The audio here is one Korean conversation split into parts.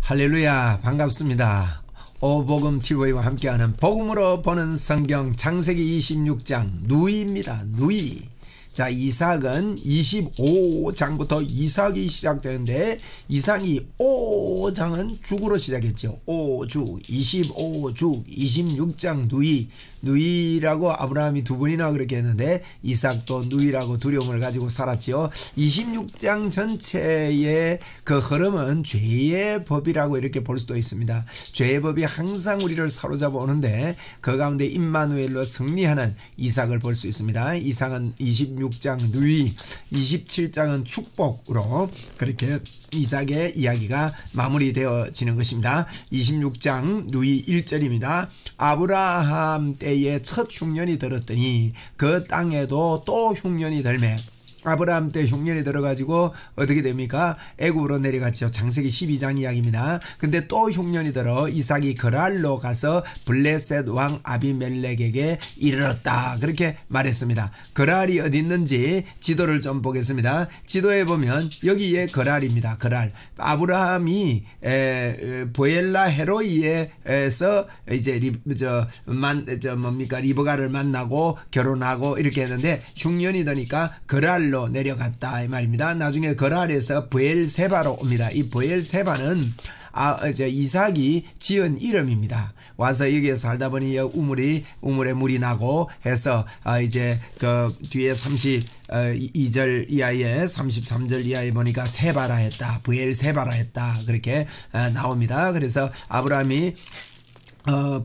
할렐루야, 반갑습니다. 오복음 TV와 함께하는 복음으로 보는 성경 창세기 26장 누이입니다. 누이. 자, 이삭은 25장부터 이삭이 시작되는데 이삭이 5장은 죽으로 시작했죠. 5주, 25주, 26장 누이. 누이라고 아브라함이 두 번이나 그렇게 했는데 이삭도 누이라고 두려움을 가지고 살았지요. 26장 전체의 그 흐름은 죄의 법이라고 이렇게 볼 수도 있습니다. 죄의 법이 항상 우리를 사로잡아 오는데 그 가운데 임마누엘로 승리하는 이삭을 볼 수 있습니다. 이삭은 26장 누이, 27장은 축복으로 그렇게 이삭의 이야기가 마무리되어지는 것입니다. 26장 누이 1절입니다. 아브라함 때에 첫 흉년이 들었더니 그 땅에도 또 흉년이 들매 아브라함 때 흉년이 들어가지고 어떻게 됩니까? 애굽으로 내려갔죠. 창세기 12장 이야기입니다. 근데 또 흉년이 들어 이삭이 그랄로 가서 블레셋 왕 아비멜렉에게 이르렀다. 그렇게 말했습니다. 그랄이 어디 있는지 지도를 좀 보겠습니다. 지도에 보면 여기에 그랄입니다. 그랄. 아브라함이 보엘라 헤로이에서 이제 리브가를 만나고 결혼하고 이렇게 했는데 흉년이 되니까 그랄로 내려갔다 이 말입니다. 나중에 그랄에서 브엘세바로 옵니다. 이 브엘세바는 이삭이 지은 이름입니다. 와서 여기에 살다 보니 우물에 물이 나고 해서 이제 그 뒤에 32절 이하에 33절 이하에 보니까 세바라 했다. 브엘세바라 했다. 그렇게 나옵니다. 그래서 아브라함이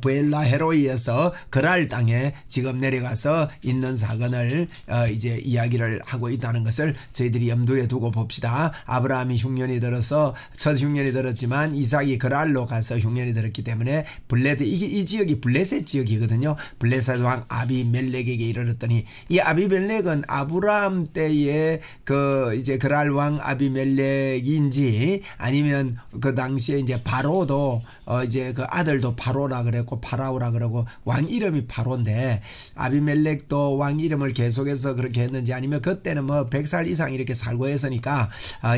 브엘라 헤로이에서 그랄 땅에 지금 내려가서 있는 사건을 이제 이야기를 하고 있다는 것을 저희들이 염두에 두고 봅시다. 아브라함이 흉년이 들어서 첫 흉년이 들었지만 이삭이 그랄로 가서 흉년이 들었기 때문에 이 지역이 블레셋 지역이거든요. 블레셋 왕 아비멜렉에게 이르렀더니 이 아비멜렉은 아브라함 때의 그 이제 그랄 왕 아비멜렉인지 아니면 그 당시에 이제 바로도 이제 그 아들도 바로 그랬고 파라오라 그러고 왕 이름이 파로인데 아비멜렉도 왕 이름을 계속해서 그렇게 했는지 아니면 그때는 뭐 100살 이상 이렇게 살고 했으니까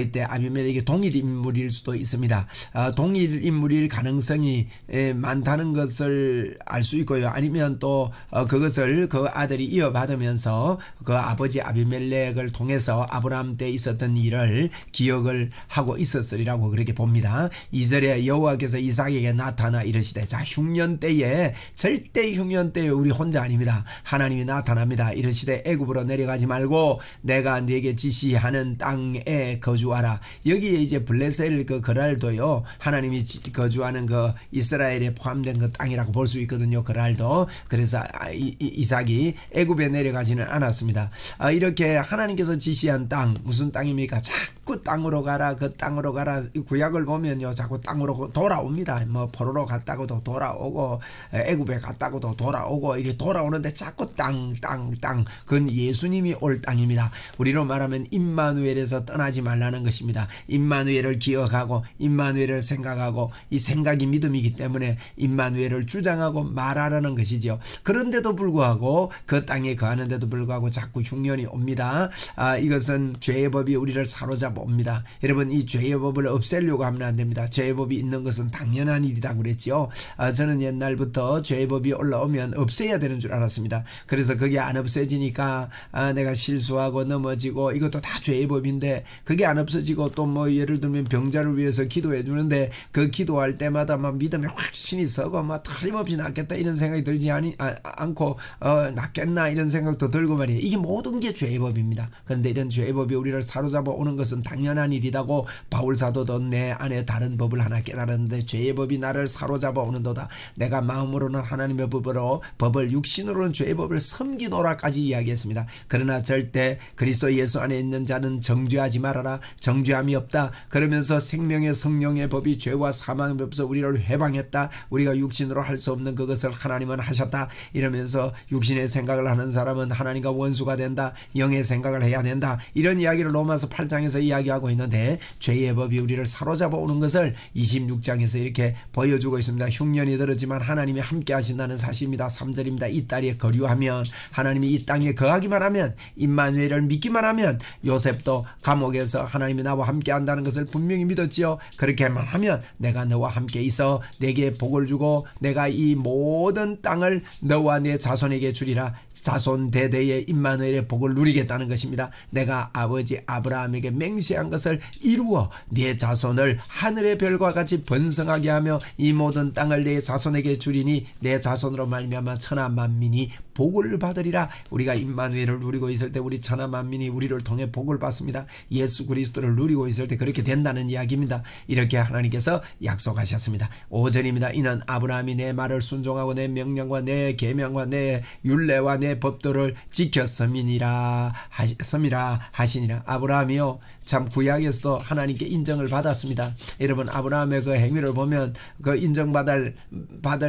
이때 아비멜렉이 동일 인물일 수도 있습니다. 동일 인물일 가능성이 많다는 것을 알 수 있고요. 아니면 또 그것을 그 아들이 이어받으면서 그 아버지 아비멜렉을 통해서 아브라함 때 있었던 일을 기억을 하고 있었으리라고 그렇게 봅니다. 2절에 여호와께서 이삭에게 나타나 이르시되 자 흉년 때에 절대 흉년 때에 우리 혼자 아닙니다. 하나님이 나타납니다. 이르시되 애굽으로 내려가지 말고 내가 네게 지시하는 땅에 거주하라. 여기에 이제 블레셋 그 그랄도요 하나님이 거주하는 그 이스라엘에 포함된 그 땅이라고 볼 수 있거든요. 그랄도. 그래서 이삭이 애굽에 내려가지는 않았습니다. 이렇게 하나님께서 지시한 땅 무슨 땅입니까? 자꾸 땅으로 가라 그 땅으로 가라. 구약을 보면요 자꾸 땅으로 돌아옵니다. 뭐 포로로 갔다고도 돌아오고 애굽에 갔다고도 돌아오고 이렇게 돌아오는데 자꾸 땅. 그건 예수님이 올 땅입니다. 우리로 말하면 임마누엘에서 떠나지 말라는 것입니다. 임마누엘을 기억하고 임마누엘을 생각하고 이 생각이 믿음이기 때문에 임마누엘을 주장하고 말하라는 것이지요. 그런데도 불구하고 그 땅에 거하는데도 불구하고 자꾸 흉년이 옵니다. 이것은 죄의 법이 우리를 사로잡아 옵니다. 여러분 이 죄의 법을 없애려고 하면 안 됩니다. 죄의 법이 있는 것은 당연한 일이라고 그랬지요. 저는 옛날부터 죄의 법이 올라오면 없애야 되는 줄 알았습니다. 그래서 그게 안 없어지니까 내가 실수하고 넘어지고 이것도 다 죄의 법인데 그게 안 없어지고 또 뭐 예를 들면 병자를 위해서 기도해 주는데 그 기도할 때마다 막 믿음에 확신이 서고 막 틀림없이 낫겠다 이런 생각이 들지 않고 낫겠나 이런 생각도 들고 말이에요. 이게 모든 게 죄의 법입니다. 그런데 이런 죄의 법이 우리를 사로잡아 오는 것은 당연한 일이라고 바울 사도도 내 안에 다른 법을 하나 깨달았는데 죄의 법이 나를 사로잡아 오는도다. 내가 마음으로는 하나님의 법을 육신으로는 죄의 법을 섬기노라까지 이야기했습니다. 그러나 절대 그리스도 예수 안에 있는 자는 정죄하지 말아라. 정죄함이 없다. 그러면서 생명의 성령의 법이 죄와 사망의 법에서 우리를 해방했다. 우리가 육신으로 할 수 없는 그것을 하나님은 하셨다. 이러면서 육신의 생각을 하는 사람은 하나님과 원수가 된다. 영의 생각을 해야 된다. 이런 이야기를 로마서 8장에서 이야기하고 있는데 죄의 법이 우리를 사로잡아 오는 것을 26장에서 이렇게 보여주고 있습니다. 흉년이 고난이 들었지만 하나님이 함께 하신다는 사실입니다. 3절입니다. 이 딸이 거류하면, 하나님이 이 땅에 거하기만 하면, 임마누엘을 믿기만 하면, 요셉도 감옥에서 하나님이 나와 함께 한다는 것을 분명히 믿었지요. 그렇게만 하면 내가 너와 함께 있어 내게 복을 주고 내가 이 모든 땅을 너와 내 자손에게 주리라. 자손 대대의 임마누엘의 복을 누리겠다는 것입니다. 내가 아버지 아브라함에게 맹세한 것을 이루어 네 자손을 하늘의 별과 같이 번성하게 하며 이 모든 땅을 내 자손에게 주리니 내 자손으로 말미암아 천하 만민이 복을 받으리라. 우리가 임마누엘을 누리고 있을 때 우리 천하 만민이 우리를 통해 복을 받습니다. 예수 그리스도를 누리고 있을 때 그렇게 된다는 이야기입니다. 이렇게 하나님께서 약속하셨습니다. 5절입니다. 이는 아브라함이 내 말을 순종하고 내 명령과 내 계명과 내 율례와 내 법도를 지켰음이니라 하시니라. 아브라함이요 참 구약에서도 하나님께 인정을 받았습니다. 여러분 아브라함의 그 행위를 보면 그 인정받을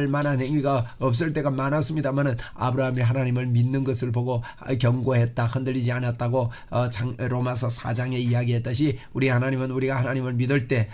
만한 행위가 없을 때가 많았습니다만은 아브라함이 하나님을 믿는 것을 보고 경고했다, 흔들리지 않았다고 로마서 4장에 이야기했듯이 우리가 하나님을 믿을 때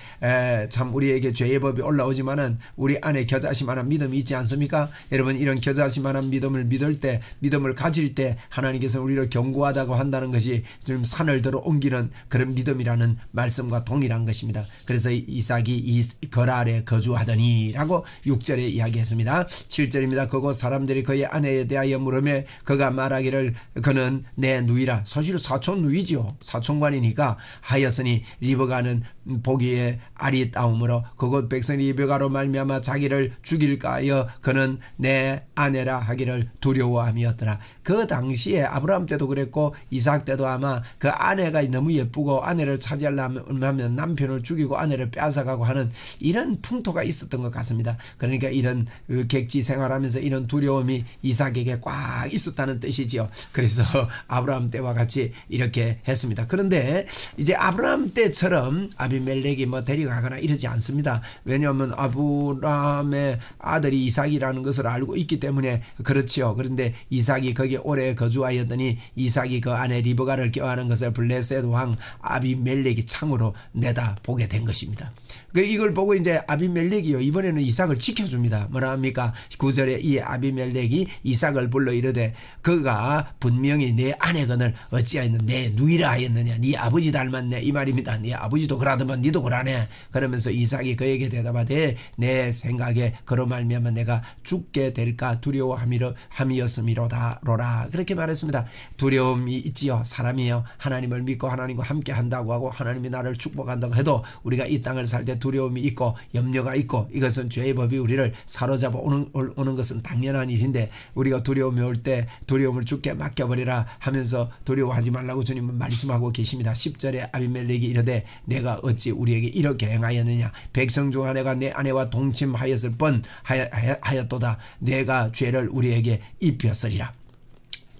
참 우리에게 죄의 법이 올라오지만은 우리 안에 겨자씨만한 믿음이 있지 않습니까? 여러분 이런 겨자씨만한 믿음을 믿을 때, 믿음을 가질 때 하나님께서 우리를 경고하다고 한다는 것이 좀 산을 들어 옮기는 그런 믿음이라는 말씀과 동일한 것입니다. 그래서 이삭이 이 걸 아래 거주하더니 라고 6절에 이야기했습니다. 7절입니다. 그곳 사람들이 그의 아내에 대하여 물으며 그가 말하기를 그는 내 누이라. 사실 사촌 누이지요. 사촌관이니까 하였으니 리브가는 보기에 아리따움으로 그곳 백성이 리브가로 말미암아 자기를 죽일까 하여 그는 내 아내라 하기를 두려워함이었더라. 그 당시에 아브라함 때도 그랬고 이삭 때도 아마 그 아내가 너무 예쁘고 아내를 차지하려면 남편을 죽이고 아내를 빼앗아가고 하는 이런 풍토가 있었던 것 같습니다. 그러니까 이런 객지 생활하면서 이런 두려움이 이삭에게 꽉 있었다는 뜻이지요. 그래서 아브라함 때와 같이 이렇게 했습니다. 그런데 이제 아브라함 때처럼 아비멜렉이 뭐 데려가거나 이러지 않습니다. 왜냐하면 아브라함의 아들이 이삭이라는 것을 알고 있기 때문에 그렇지요. 그런데 이삭이 거기에 오래 거주하였더니 이삭이 그 아내 리브가를 껴안은 것을 블레셋 왕 아비멜렉이 창으로 내다보게 된 것입니다. 이걸 보고 이제 아비멜렉이요 이번에는 이삭을 지켜줍니다. 뭐라 합니까? 9절에 이 아비멜렉이 이삭을 불러 이르되 그가 분명히 내 아내건을 어찌하였느냐 내 누이라 하였느냐 네 아버지 닮았네 이 말입니다. 네 아버지도 그러더만 니도 그러네. 그러면서 이삭이 그에게 대답하되 내 생각에 그로 말미암아 내가 죽게 될까 두려워함이었음이로다 로라 그렇게 말했습니다. 두려움이 있지요. 사람이요 하나님을 믿고 하나님과 함께 한다고 하고 하나님이 나를 축복한다고 해도 우리가 이 땅을 살 때 두려움이 있고 염려가 있고 이것은 죄의 법이 우리를 사로잡아 오는 것은 당연한 일인데 우리가 두려움이 올 때 두려움을 주께 맡겨버리라 하면서 두려워하지 말라고 주님은 말씀하고 계십니다. 10절에 아비멜렉이 이르되 내가 어찌 우리에게 이렇게 행하였느냐 백성 중 하나가 내 아내와 동침하였을 뻔 하였도다 내가 죄를 우리에게 입혔으리라.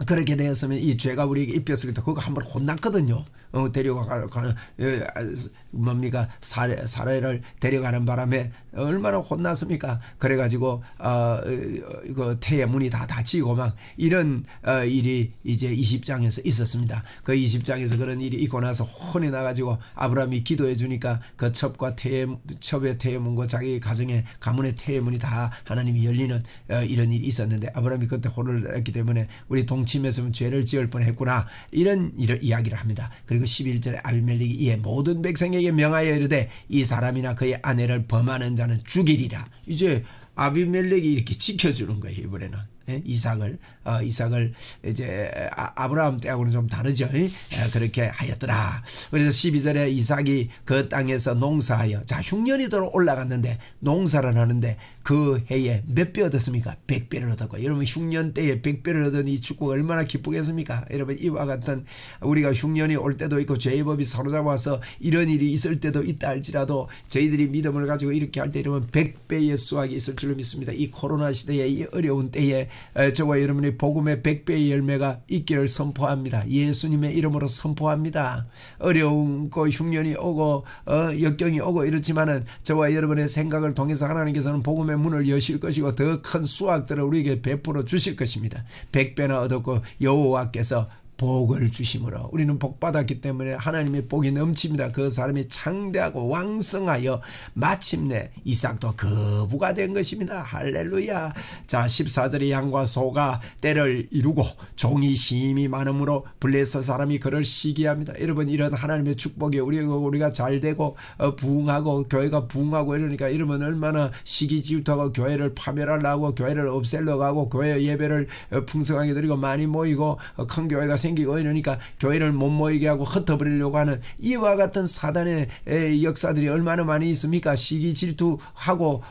그렇게 되었으면 이 죄가 우리에게 입혔을 때 그거 한번 혼났거든요. 데려가는 뭡니까 사례를 데려가는 바람에 얼마나 혼났습니까? 그래가지고 그 태의 문이 다 닫히고 막 이런 일이 이제 20장에서 있었습니다. 그 20장에서 그런 일이 있고 나서 혼이 나가지고 아브라함이 기도해 주니까 그 첩의 태의 문과 자기 가문의 태의 문이 다 하나님이 열리는 이런 일이 있었는데 아브라함이 그때 혼을 냈기 때문에 우리 동침했으면 죄를 지을 뻔했구나 이런 이야기를 합니다. 그리고 11절에 아비멜렉이 이에 모든 백성에게 명하여 이르되 이 사람이나 그의 아내를 범하는 자는 죽이리라. 이제 아비멜렉이 이렇게 지켜주는 거예요. 이번에는 이삭을 이제 아브라함 때하고는 좀 다르죠. 그렇게 하였더라. 그래서 12절에 이삭이 그 땅에서 농사하여 자 흉년이도록 올라갔는데 농사를 하는데 그 해에 몇 배 얻었습니까? 100배를 얻었고 여러분 흉년 때에 100배를 얻은 이 축복가 얼마나 기쁘겠습니까? 여러분 이와 같은 우리가 흉년이 올 때도 있고 죄의 법이 사로잡아서 이런 일이 있을 때도 있다 할지라도 저희들이 믿음을 가지고 이렇게 할 때 이러면 100배의 수확이 있을 줄로 믿습니다. 이 코로나 시대에 이 어려운 때에 저와 여러분의 복음의 100배의 열매가 있기를 선포합니다. 예수님의 이름으로 선포합니다. 어려운 그 흉년이 오고 역경이 오고 이렇지만은 저와 여러분의 생각을 통해서 하나님께서는 복음의 문을 여실 것이고 더 큰 수확들을 우리에게 베풀어 주실 것입니다. 100배나 얻었고 여호와께서 복을 주심으로 우리는 복 받았기 때문에 하나님의 복이 넘칩니다. 그 사람이 창대하고 왕성하여 마침내 이삭도 거부가 된 것입니다. 할렐루야. 자 14절에 양과 소가 때를 이루고 종이 심히 많음으로 블레셋 사람이 그를 시기합니다. 여러분 이런 하나님의 축복이 우리가 잘 되고 부흥하고 교회가 부흥하고 이러니까 여러분 얼마나 시기 질투하고 교회를 파멸하려고 교회를 없애려고 하고 교회 예배를 풍성하게 드리고 많이 모이고 큰 교회가 생기고 이러니까 교회를 못 모이게 하고 흩어버리려고 하는 이와 같은 사단의 역사들이 얼마나 많이 있습니까? 시기 질투하고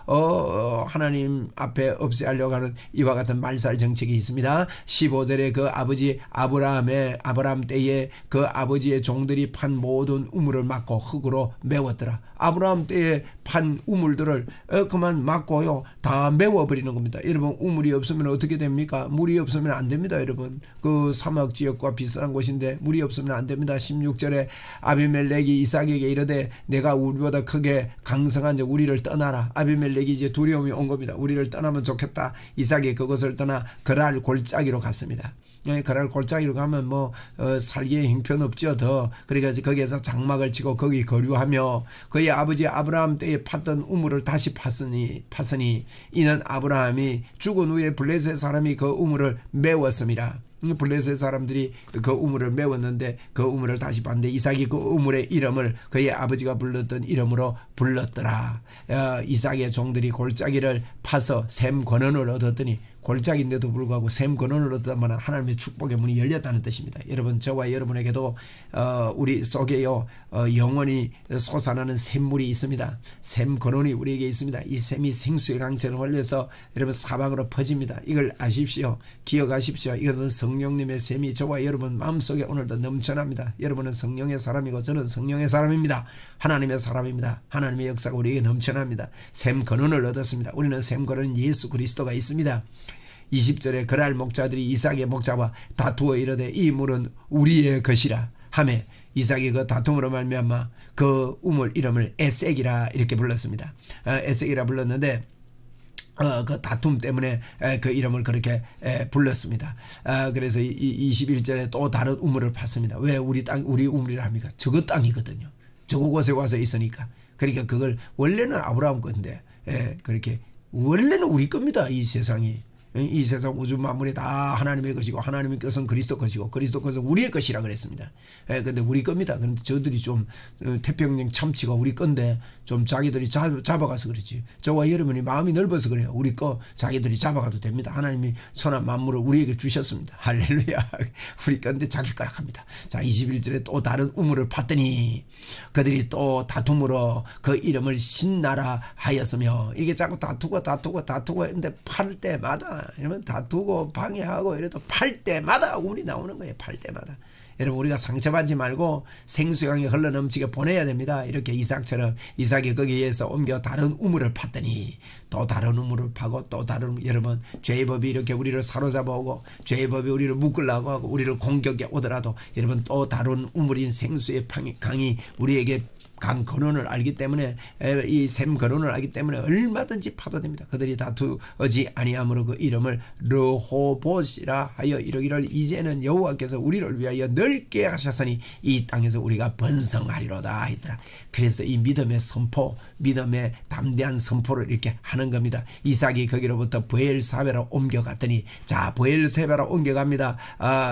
하나님 앞에 없애하려고 하는 이와 같은 말살 정책이 있습니다. 15절에 그 아버지 아브라함 때에 그 아버지의 종들이 판 모든 우물을 막고 흙으로 메웠더라. 아브라함 때에 판 우물들을 그만 막고요 다 메워버리는 겁니다. 여러분 우물이 없으면 어떻게 됩니까? 물이 없으면 안 됩니다. 여러분 그 사막 지역과 비슷한 곳인데 물이 없으면 안 됩니다. 16절에 아비멜렉이 이삭에게 이르되 내가 우리보다 크게 강성한 자 우리를 떠나라. 아비멜렉이 이제 두려움이 온 겁니다. 우리를 떠나면 좋겠다. 이삭이 그것을 떠나 그랄 골짜기로 갔습니다. 그랄 골짜기로 가면 뭐 살기에 형편없죠. 더 그러니까 거기에서 장막을 치고 거기 거류하며 그의 아버지 아브라함 때에 팠던 우물을 다시 팠으니 이는 아브라함이 죽은 후에 블레셋 사람이 그 우물을 메웠습니다. 블레셋 사람들이 그 우물을 메웠는데 그 우물을 다시 봤는데 이삭이 그 우물의 이름을 그의 아버지가 불렀던 이름으로 불렀더라. 이삭의 종들이 골짜기를 파서 샘 권한을 얻었더니 골짜기인데도 불구하고 샘 권한을 얻었다면 하나님의 축복의 문이 열렸다는 뜻입니다. 여러분 저와 여러분에게도 우리 속에요 영원히 솟아나는 샘물이 있습니다. 샘 권한이 우리에게 있습니다. 이 샘이 생수의 강처럼 흘려서 여러분 사방으로 퍼집니다. 이걸 아십시오. 기억하십시오. 이것은 성령님의 샘이 저와 여러분 마음속에 오늘도 넘쳐납니다. 여러분은 성령의 사람이고 저는 성령의 사람입니다. 하나님의 사람입니다. 하나님의 역사가 우리에게 넘쳐납니다. 샘 권한을 얻었습니다. 우리는 샘 권한 예수 그리스도가 있습니다. 20절에 그랄 목자들이 이삭의 목자와 다투어 이르되 이 물은 우리의 것이라 하매 이삭이 그 다툼으로 말미암아 그 우물 이름을 에색이라 이렇게 불렀습니다. 에색이라 불렀는데 그 다툼 때문에 그 이름을 그렇게 불렀습니다. 그래서 21절에 또 다른 우물을 팠습니다. 왜 우리 우물이라 합니까? 저거 땅이거든요. 저곳에 와서 있으니까. 그러니까 그걸 원래는 아브라함 건데 그렇게 원래는 우리 겁니다. 이 세상이. 이 세상 우주 만물이 다 하나님의 것이고 하나님의 것은 그리스도 것이고 그리스도 것은 우리의 것이라 그랬습니다. 근데 우리 겁니다. 그런데 저들이 좀 태평양 참치가 우리 건데 좀 자기들이 잡아가서 그렇지. 저와 여러분이 마음이 넓어서 그래요. 우리 거 자기들이 잡아가도 됩니다. 하나님이 선한 만물을 우리에게 주셨습니다. 할렐루야. 우리 건데 자기 거라 합니다. 자 21절에 또 다른 우물을 팠더니 그들이 또 다툼으로 그 이름을 신나라 하였으며 이게 자꾸 다투고 했는데 팔 때마다 이러면 다투고 방해하고 이래도 팔 때마다 우물이 나오는 거예요. 팔 때마다. 여러분 우리가 상처받지 말고 생수강이 흘러넘치게 보내야 됩니다. 이렇게 이삭처럼 이삭이 거기에서 옮겨 다른 우물을 팠더니 또 다른 우물을 파고 또 다른 여러분 죄의 법이 이렇게 우리를 사로잡아 오고 죄의 법이 우리를 묶으려고 하고 우리를 공격해 오더라도 여러분 또 다른 우물인 생수의 강이 우리에게 강 근원을 알기 때문에 이 샘 근원을 알기 때문에 얼마든지 파도 됩니다. 그들이 다투지 아니함으로 그 이름을 르호봇이라 하여 이르기를 이제는 여호와께서 우리를 위하여 넓게 하셨으니 이 땅에서 우리가 번성하리로다 했더라. 그래서 이 믿음의 선포, 믿음의 담대한 선포를 이렇게 하는 겁니다. 이삭이 거기로부터 브엘사베로 옮겨갔더니 자 브엘사베로 옮겨갑니다.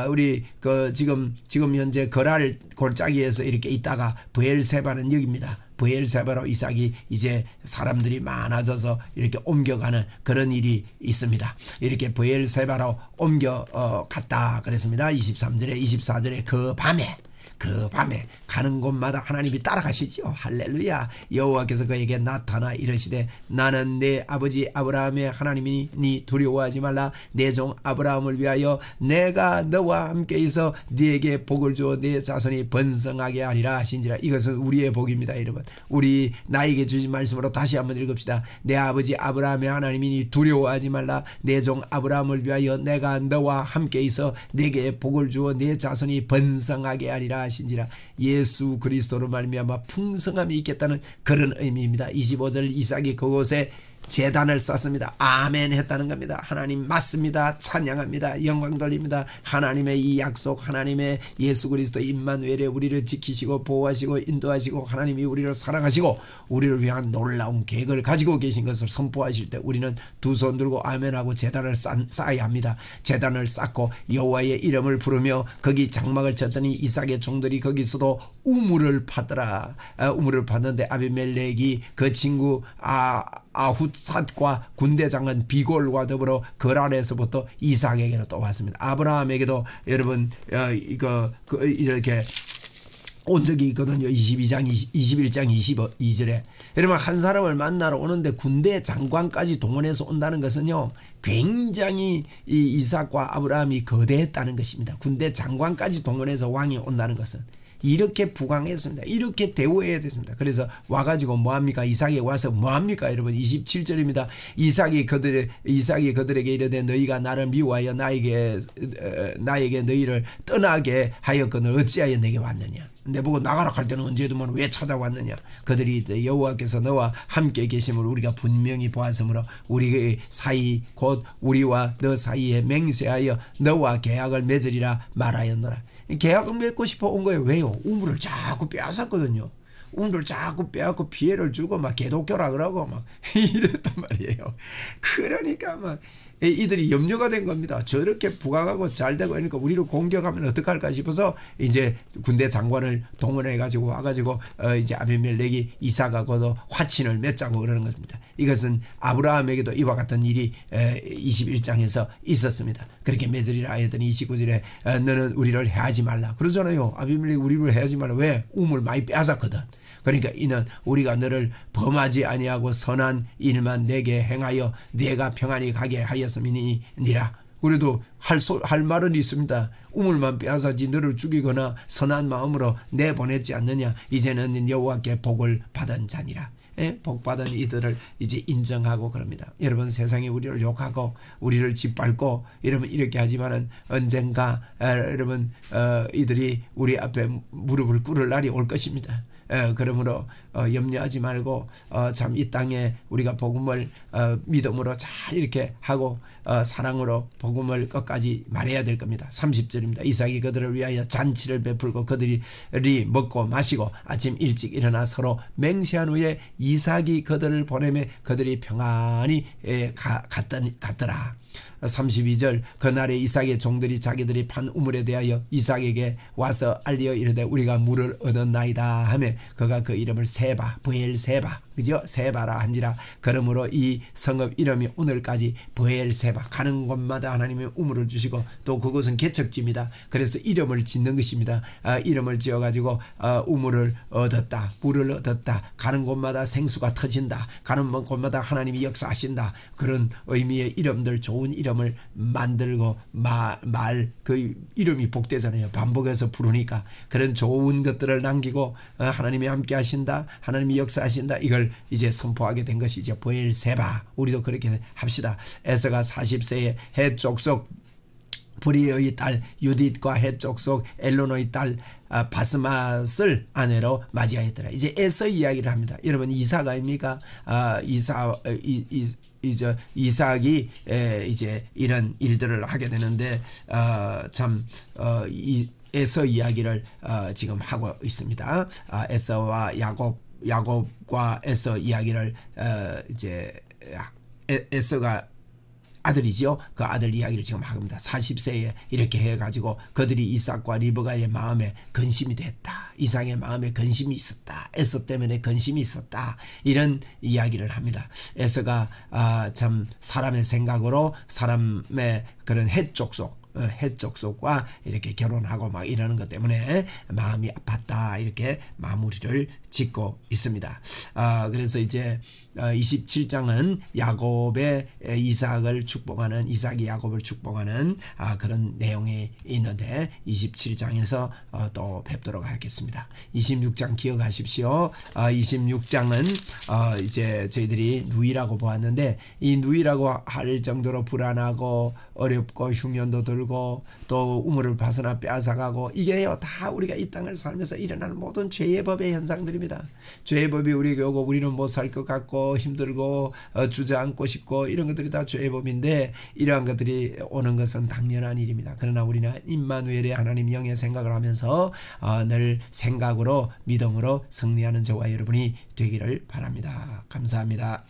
우리 그 지금 현재 거랄 골짜기에서 이렇게 있다가 브엘세바는 여기입니다. 브엘세바로 이삭이 이제 사람들이 많아져서 이렇게 옮겨가는 그런 일이 있습니다. 이렇게 브엘세바로 옮겨갔다 그랬습니다. 23절에 24절에 그 밤에 가는 곳마다 하나님이 따라가시죠. 할렐루야. 여호와께서 그에게 나타나 이르시되 나는 내 아버지 아브라함의 하나님이니 두려워하지 말라. 내 종 아브라함을 위하여 내가 너와 함께 있어 네게 복을 주어 네 자손이 번성하게 하리라 하신지라. 이것은 우리의 복입니다. 여러분 우리 나에게 주신 말씀으로 다시 한번 읽읍시다. 내 아버지 아브라함의 하나님이니 두려워하지 말라. 내 종 아브라함을 위하여 내가 너와 함께 있어 네게 복을 주어 네 자손이 번성하게 하리라 하신지라. 예수 그리스도로 말미암아 풍성함이 있겠다는 그런 의미입니다. 25절 이삭이 그곳에 제단을 쌓습니다. 아멘 했다는 겁니다. 하나님 맞습니다. 찬양합니다. 영광 돌립니다. 하나님의 이 약속, 하나님의 예수 그리스도 임마누엘에 우리를 지키시고 보호하시고 인도하시고 하나님이 우리를 사랑하시고 우리를 위한 놀라운 계획을 가지고 계신 것을 선포하실 때 우리는 두 손 들고 아멘하고 제단을 쌓아야 합니다. 제단을 쌓고 여호와의 이름을 부르며 거기 장막을 쳤더니 이삭의 종들이 거기서도 우물을 파더라. 우물을 파는데 아비멜렉이 그 친구 아훗삿과 군대장은 비골과 더불어 거랄에서부터 이삭에게로 또 왔습니다. 아브라함에게도 여러분 이렇게 온 적이 있거든요. 21장 22절에 여러분 한 사람을 만나러 오는데 군대 장관까지 동원해서 온다는 것은요 굉장히 이 이삭과 아브라함이 거대했다는 것입니다. 군대 장관까지 동원해서 왕이 온다는 것은 이렇게 부강했습니다. 이렇게 대우해야 됐습니다. 그래서 와가지고 뭐합니까? 이삭이 와서 뭐합니까? 여러분 27절입니다. 이삭이 그들에게 이르되 너희가 나를 미워하여 나에게 너희를 떠나게 하였거늘 어찌하여 내게 왔느냐? 내보고 나가라 할 때는 언제든만 왜 찾아왔느냐? 그들이 여호와께서 너와 함께 계심을 우리가 분명히 보았으므로 우리의 사이 곧 우리와 너 사이에 맹세하여 너와 계약을 맺으리라 말하였노라. 계약을 맺고 싶어 온 거예요. 왜요? 우물을 자꾸 빼앗았거든요. 우물을 자꾸 빼앗고 피해를 주고 막 개독교라 그러고 막 이랬단 말이에요. 그러니까 막 이들이 염려가 된 겁니다. 저렇게 부강하고 잘 되고 그러니까 우리를 공격하면 어떡할까 싶어서 이제 군대 장관을 동원해 가지고 와가지고 이제 아비멜렉이 이삭하고도 화친을 맺자고 그러는 겁니다. 이것은 아브라함에게도 이와 같은 일이 21장에서 있었습니다. 그렇게 맺으리라 하였더니 29절에 너는 우리를 해하지 말라 그러잖아요. 아비멜렉이 우리를 해하지 말라. 왜? 우물 많이 빼앗았거든. 그러니까 이는 우리가 너를 범하지 아니하고 선한 일만 내게 행하여 네가 평안히 가게 하였음이니라. 그래도 할 말은 있습니다. 우물만 빼앗았지 너를 죽이거나 선한 마음으로 내보냈지 않느냐. 이제는 여호와께 복을 받은 자니라. 복받은 이들을 이제 인정하고 그럽니다. 여러분 세상이 우리를 욕하고 우리를 짓밟고 여러분 이렇게 하지만은 언젠가 여러분 이들이 우리 앞에 무릎을 꿇을 날이 올 것입니다. 그러므로 염려하지 말고 참 이 땅에 우리가 복음을 믿음으로 잘 이렇게 하고 사랑으로 복음을 끝까지 말해야 될 겁니다. 30절입니다. 이삭이 그들을 위하여 잔치를 베풀고 그들이 먹고 마시고 아침 일찍 일어나 서로 맹세한 후에 이삭이 그들을 보내며 그들이 평안히 갔더라. 32절 그날에 이삭의 종들이 자기들이 판 우물에 대하여 이삭에게 와서 알리어 이르되 우리가 물을 얻었나이다 하며 그가 그 이름을 세바 브엘세바 그죠? 세바라 한지라. 그러므로 이 성읍 이름이 오늘까지 브엘세바 가는 곳마다 하나님의 우물을 주시고 또 그곳은 개척지입니다. 그래서 이름을 짓는 것입니다. 이름을 지어가지고 우물을 얻었다 물을 얻었다 가는 곳마다 생수가 터진다 가는 곳마다 하나님이 역사하신다 그런 의미의 이름들 좋은 이름을 만들고 그 이름이 복되잖아요. 반복해서 부르니까 그런 좋은 것들을 남기고 하나님이 함께 하신다 하나님이 역사하신다 이걸 이제 선포하게 된 것이 이제 브엘세바. 우리도 그렇게 합시다. 에서가 40세에 해족속 브리의 딸 유딧과 해족속 엘로노의 딸 바스맛을 아내로 맞이하였더라. 이제 에서 이야기를 합니다. 여러분 이삭 아닙니까? 이삭이 이제 이런 일들을 하게 되는데 에서 이야기를 지금 하고 있습니다. 에서와 야곱과 에서 이야기를 이제 에서가 아들이지요. 그 아들 이야기를 지금 합니다. 40세에 이렇게 해가지고 그들이 이삭과 리브가의 마음에 근심이 됐다. 이삭의 마음에 근심이 있었다. 에서 때문에 근심이 있었다. 이런 이야기를 합니다. 에서가 참 사람의 생각으로 사람의 그런 해족속과 이렇게 결혼하고 막 이러는 것 때문에 마음이 아팠다. 이렇게 마무리를 짓고 있습니다. 그래서 이제 27장은 야곱의 이삭이 야곱을 축복하는 그런 내용이 있는데 27장에서 또 뵙도록 하겠습니다. 26장 기억하십시오. 26장은 이제 저희들이 누이라고 보았는데 이 누이라고 할 정도로 불안하고 어렵고 흉년도 들고 또 우물을 벗어나 빼앗아가고 이게요 다 우리가 이 땅을 살면서 일어나는 모든 죄의 법의 현상들입니다. 죄의 법이 우리에게 오고 우리는 못 살 것 같고 답답하고 힘들고 주저앉고 싶고 이런 것들이 다 죄의 법인데 이러한 것들이 오는 것은 당연한 일입니다. 그러나 우리는 임마누엘의 하나님 영의 생각을 하면서 늘 생각으로 믿음으로 승리하는 저와 여러분이 되기를 바랍니다. 감사합니다.